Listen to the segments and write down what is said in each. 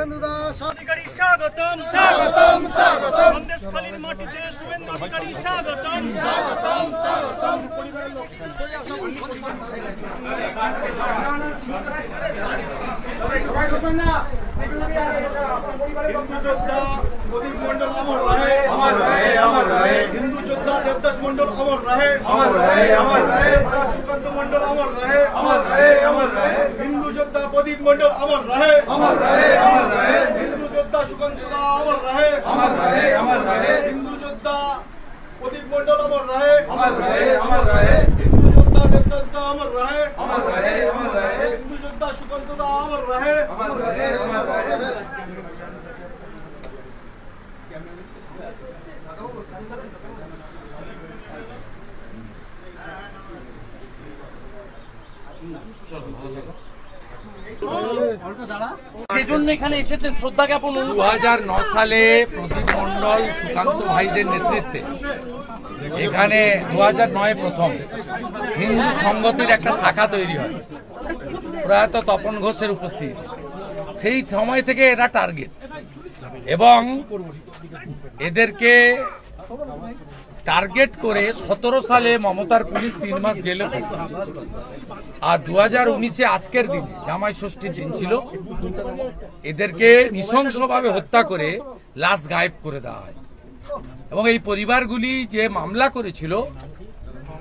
শুভেন্দু দাস অধিকারী স্বাগতম স্বাগতম স্বাগতম সন্দেশখালীর মাটিতে শুভেন্দু অধিকারী স্বাগতম স্বাগতম স্বাগতম हिंदू योद्धा प्रदीप मंडल अमर रहे अमर रहे अमर रहे हिंदू योद्धा देवदास मंडल अमर रहे अमर रहे अमर रहे सुकांत मंडल अमर रहे अमर रहे अमर रहे हिंदू योद्धा प्रदीप मंडल अमर रहे अमर रहे अमर रहे हिंदू योद्धा सुकांत अमर रहे अमर रहे अमर रहे हिंदू योद्धा प्रदीप मंडल अमर रहे अमर रहे अमर रहे हिंदू योद्धा देवदास अमर रहे अमर रहे अमर रहे हिंदू योद्धा सुकांत अमर रहे अमर रहे अमर रहे সেজন্য এখানে এসেছেন শ্রদ্ধা জ্ঞাপন। 2009 সালে প্রদীপ মণ্ডল সুকান্ত ভাইদের নেতৃত্বে এখানে 2009 প্রথম হিন্দু সংগতির একটা শাখা তৈরি হয় প্রয়াত তপন ঘোষের উপস্থিতি। সেই সময় থেকে এরা টার্গেট এবং এদেরকে টার্গেট করে 17 সালে মমতার পুলিশ 3 মাস জেলে থাকে। আর 2019-এ আজকের দিনে জামাই ষষ্ঠীর দিন ছিল, এদেরকে নৃশংসভাবে হত্যা করে লাশ গায়েব করে দেওয়া হয়। এবং এই পরিবারগুলি যে মামলা করেছিল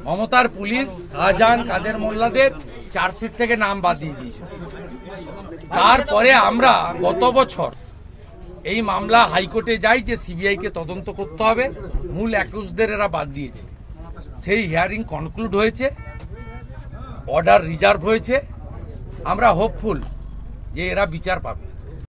মমতার পুলিশ শাহজাহান কাদের মোল্লাদের চার্জশিট থেকে নাম বাদ দিয়ে দিয়েছিল। তারপরে আমরা গত বছর এই মামলা হাইকোর্টে যাই যে সিবিআইকে তদন্ত করতে হবে, মূল অ্যাকিউজদের এরা বাদ দিয়েছে। সেই হিয়ারিং কনক্লুড হয়েছে, অর্ডার রিজার্ভ হয়েছে। আমরা হোপফুল যে এরা বিচার পাবে।